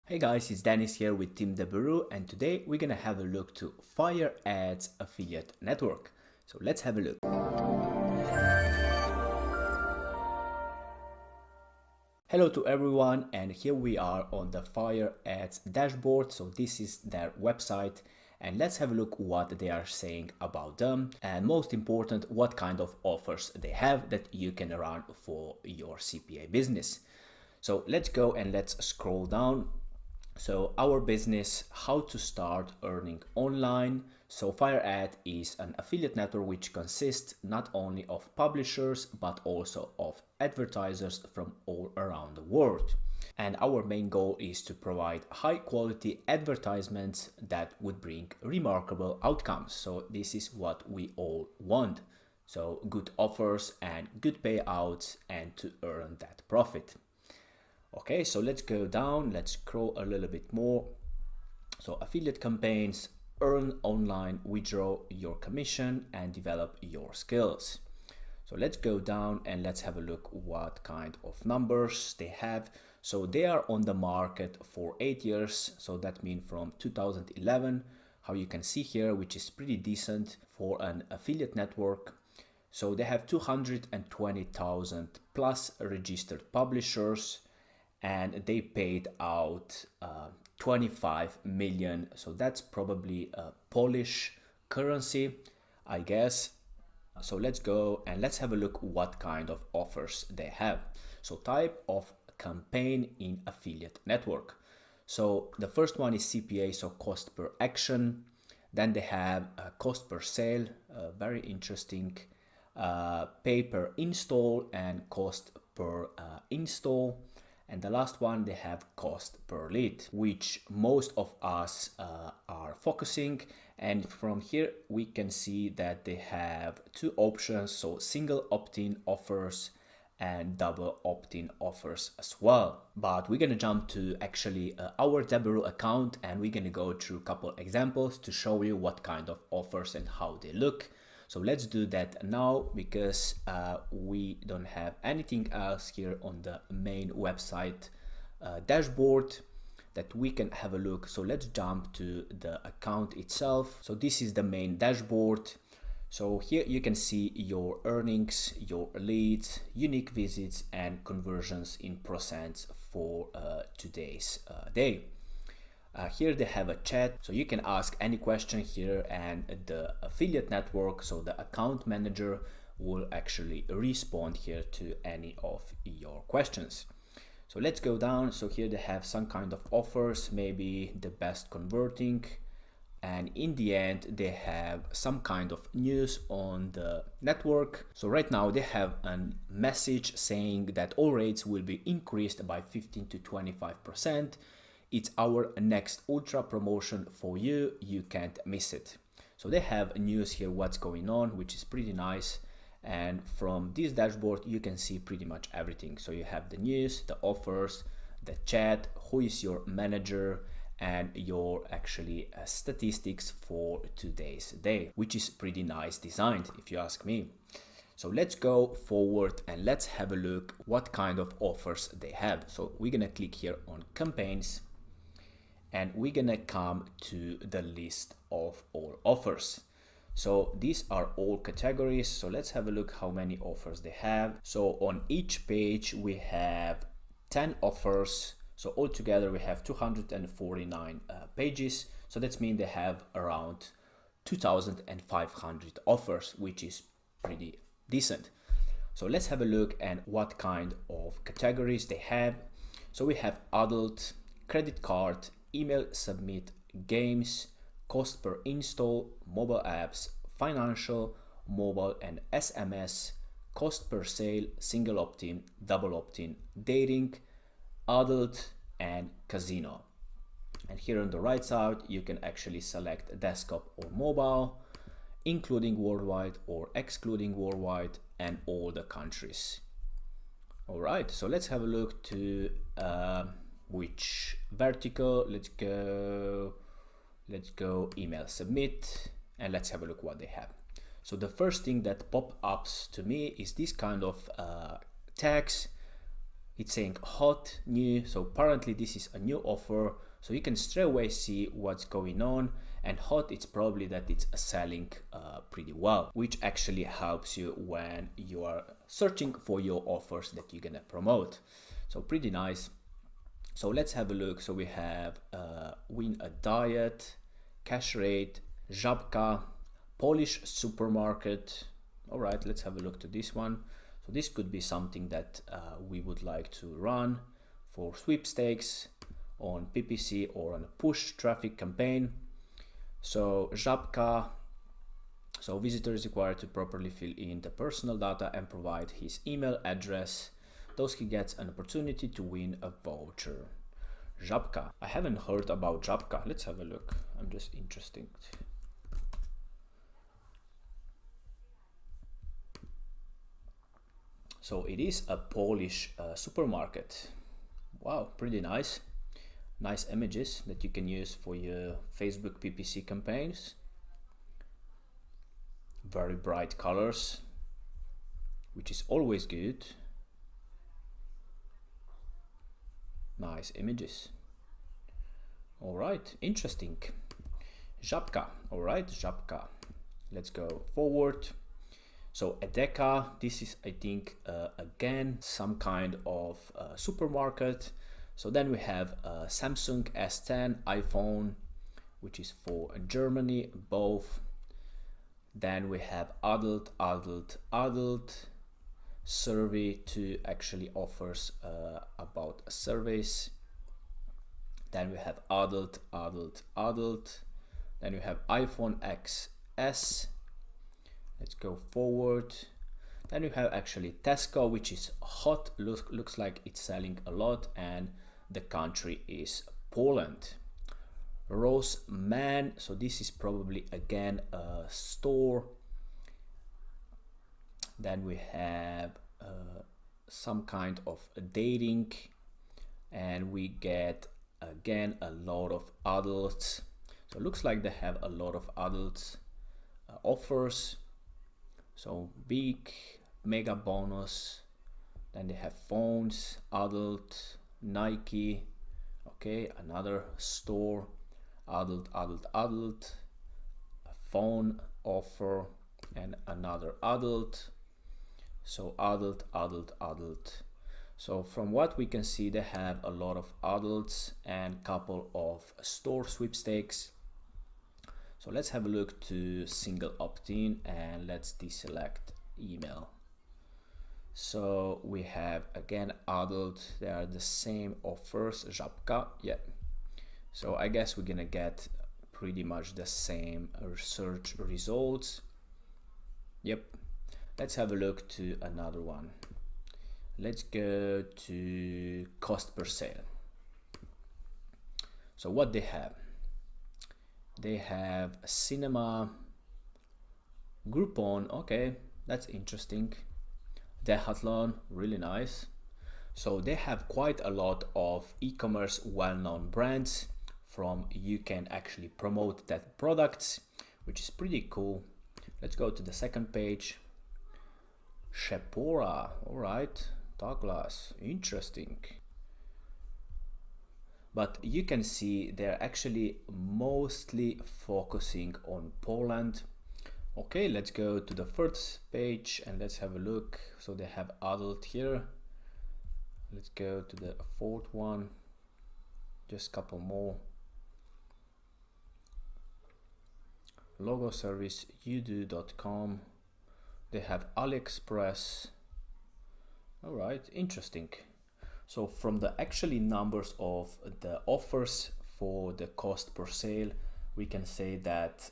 Hey guys, it's Dennis here with Team Deburau, and today we're gonna have a look to FireAds affiliate network. So let's have a look. Hello to everyone, and here we are on the FireAds dashboard. So this is their website, and let's have a look what they are saying about them, and most important, what kind of offers they have that you can run for your CPA business. So let's go and let's scroll down. So our business, how to start earning online. So FireAd is an affiliate network which consists not only of publishers but also of advertisers from all around the world. And our main goal is to provide high quality advertisements that would bring remarkable outcomes. So this is what we all want. So good offers and good payouts and to earn that profit. Okay, so let's go down, let's scroll a little bit more. So affiliate campaigns, earn online, withdraw your commission and develop your skills. So let's go down and let's have a look what kind of numbers they have. So they are on the market for 8 years. So that means from 2011, how you can see here, which is pretty decent for an affiliate network. So they have 220,000 plus registered publishers, and they paid out 25 million. So that's probably a Polish currency, I guess. So let's go and let's have a look what kind of offers they have. So type of campaign in affiliate network. So the first one is CPA, so cost per action. Then they have cost per sale, very interesting. Pay per install and cost per install. And the last one, they have cost per lead, which most of us are focusing. And from here, we can see that they have two options. So single opt-in offers and double opt-in offers as well. But we're gonna jump to actually our Deburau account, and we're gonna go through a couple examples to show you what kind of offers and how they look. So let's do that now because we don't have anything else here on the main website dashboard that we can have a look. So let's jump to the account itself. So this is the main dashboard. So here you can see your earnings, your leads, unique visits and conversions in percents for today's day. Here they have a chat, so you can ask any question here, and the affiliate network, so the account manager, will actually respond here to any of your questions. So let's go down. So here they have some kind of offers, maybe the best converting, and in the end they have some kind of news on the network. So right now they have a message saying that all rates will be increased by 15 to 25%. It's our next ultra promotion for you. You can't miss it. So they have news here, what's going on, which is pretty nice. And from this dashboard, you can see pretty much everything. So you have the news, the offers, the chat, who is your manager, and your actually statistics for today's day, which is pretty nice designed, if you ask me. So let's go forward and let's have a look what kind of offers they have. So we're gonna click here on campaigns, and we're gonna come to the list of all offers. So these are all categories. So let's have a look how many offers they have. So on each page we have 10 offers. So altogether we have 249 pages. So that means they have around 2,500 offers, which is pretty decent. So let's have a look at what kind of categories they have. So we have adult, credit card, email submit, games, cost per install, mobile apps, financial, mobile and SMS, cost per sale, single opt-in, double opt-in, dating, adult and casino. And here on the right side, you can actually select desktop or mobile, including worldwide or excluding worldwide, and all the countries. All right, so let's have a look to which vertical. Let's go email submit, and let's have a look what they have. So the first thing that pop ups to me is this kind of tags It's saying hot, new, so apparently this is a new offer, so you can straight away see what's going on. And hot, it's probably that it's selling pretty well, which actually helps you when you are searching for your offers that you're gonna promote. So pretty nice. So let's have a look. So we have Win a Diet, Cash Rate, Żabka, Polish Supermarket. All right, let's have a look to this one. So this could be something that we would like to run for sweepstakes on PPC or on a push traffic campaign. So Żabka, so visitor is required to properly fill in the personal data and provide his email address. Thus he gets an opportunity to win a voucher. Żabka. I haven't heard about Żabka. Let's have a look. I'm just interested. So it is a Polish supermarket. Wow, pretty nice. Nice images that you can use for your Facebook PPC campaigns. Very bright colors, which is always good. Nice images. All right, interesting. Żabka. All right, Żabka. Let's go forward. So Edeka, this is, I think, again, some kind of supermarket. So then we have Samsung S10, iPhone, which is for Germany, both. Then we have adult, survey to actually offers about a service. Then we have adult. Then we have iPhone XS. Let's go forward. Then you have actually Tesco, which is hot, looks like it's selling a lot, and the country is Poland. Roseman, so this is probably again a store. Then we have some kind of dating, and we get again a lot of adults. So it looks like they have a lot of adults offers. So big mega bonus. Then they have phones, adult, Nike. Okay, another store, adult, a phone offer, and another adult. So adult. So from what we can see, they have a lot of adults and couple of store sweepstakes. So let's have a look to single opt-in, and let's deselect email. So we have again adult, they are the same offers, Żabka, yeah. So I guess we're gonna get pretty much the same search results. Yep. Let's have a look to another one. Let's go to cost per sale. So what they have? They have cinema, Groupon, okay, that's interesting. Decathlon, really nice. So they have quite a lot of e-commerce well-known brands from you can actually promote that products, which is pretty cool. Let's go to the second page. Shepora, all right, Douglas, interesting. But you can see they're actually mostly focusing on Poland. Okay, let's go to the first page and let's have a look. So they have adult here. Let's go to the fourth one. Just a couple more. Logo service, udo.com. They have AliExpress. All right, interesting. So from the actually numbers of the offers for the cost per sale, we can say that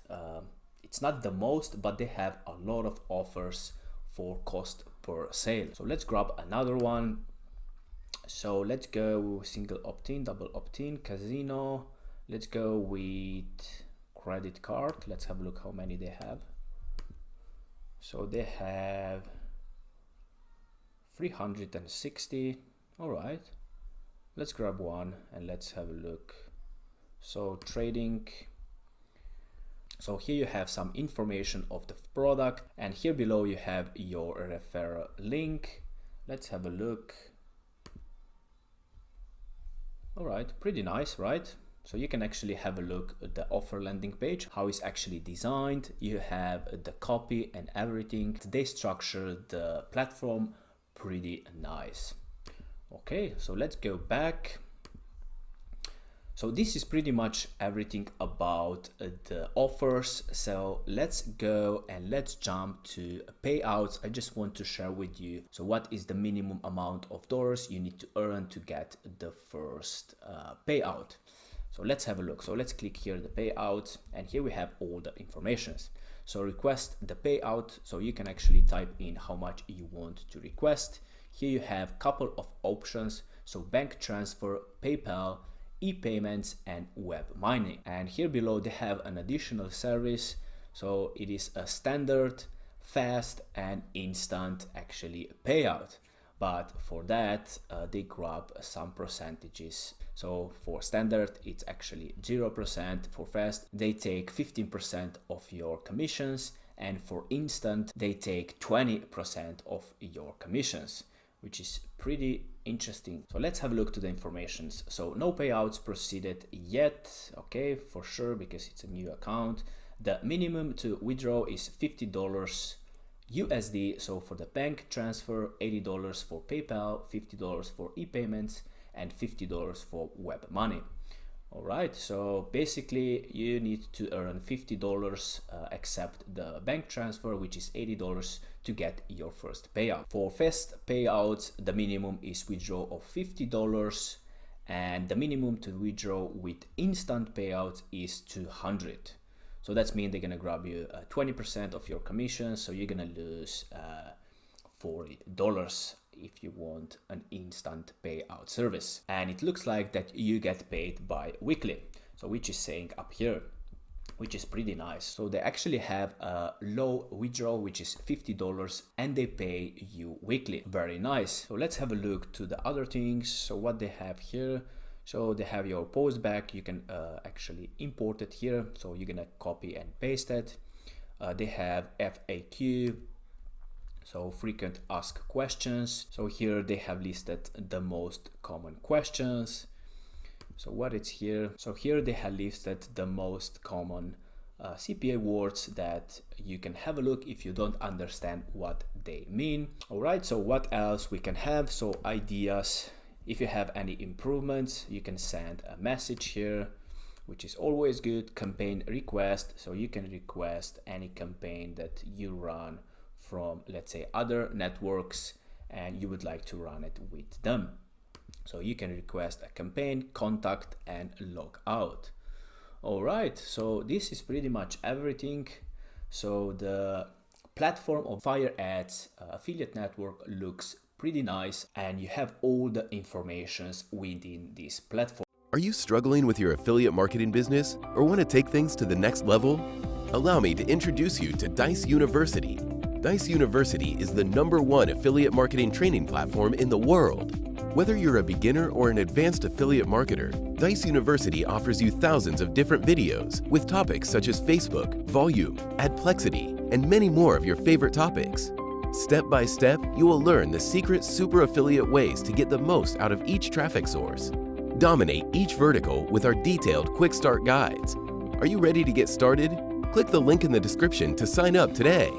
it's not the most, but they have a lot of offers for cost per sale. So let's grab another one. So let's go single opt-in, double opt-in, casino. Let's go with credit card. Let's have a look how many they have. So they have 360. All right, let's grab one and let's have a look. So trading. So here you have some information of the product, and here below you have your referral link. Let's have a look. All right, pretty nice, right? So you can actually have a look at the offer landing page, how it's actually designed. You have the copy and everything. They structure the platform pretty nice. Okay, so let's go back. So this is pretty much everything about the offers. So let's go and let's jump to payouts. I just want to share with you, so what is the minimum amount of dollars you need to earn to get the first payout. So let's have a look. So let's click here the payouts, and here we have all the informations. So request the payout. So you can actually type in how much you want to request. Here you have a couple of options. So bank transfer, PayPal, e-payments, and web money. And here below they have an additional service. So it is a standard, fast, and instant actually payout. But for that they grab some percentages. So for standard it's actually 0%. For fast they take 15% of your commissions, and for instant they take 20% of your commissions, which is pretty interesting. So let's have a look to the informations. So no payouts proceeded yet. Okay, for sure, because it's a new account. The minimum to withdraw is $50 USD. So for the bank transfer, $80 for PayPal, $50 for e-payments, and $50 for web money. All right, so basically you need to earn $50 except the bank transfer, which is $80 to get your first payout. For fast payouts, the minimum is withdraw of $50, and the minimum to withdraw with instant payouts is $200. So that's mean they're gonna grab you 20% of your commission, so you're gonna lose $40 if you want an instant payout service. And it looks like that you get paid bi-weekly, so which is saying up here, which is pretty nice. So they actually have a low withdrawal, which is $50, and they pay you weekly. Very nice. So let's have a look to the other things. So what they have here, so they have your postback. You can actually import it here, so you're gonna copy and paste it. They have FAQ, so frequent asked questions. So here they have listed the most common questions. So what it's here, so here they have listed the most common CPA words that you can have a look if you don't understand what they mean. All right, so what else we can have? So ideas. If you have any improvements, you can send a message here, which is always good. Campaign request, so you can request any campaign that you run from, let's say, other networks, and you would like to run it with them. So you can request a campaign, contact, and log out. All right, so this is pretty much everything. So the platform of FireAds affiliate network looks pretty nice, and you have all the informations within this platform. Are you struggling with your affiliate marketing business or want to take things to the next level? Allow me to introduce you to Dijs University. Dijs University is the #1 affiliate marketing training platform in the world. Whether you're a beginner or an advanced affiliate marketer, Dijs University offers you thousands of different videos with topics such as Facebook, volume, adplexity, and many more of your favorite topics. Step by step, you will learn the secret super affiliate ways to get the most out of each traffic source. Dominate each vertical with our detailed quick start guides. Are you ready to get started? Click the link in the description to sign up today.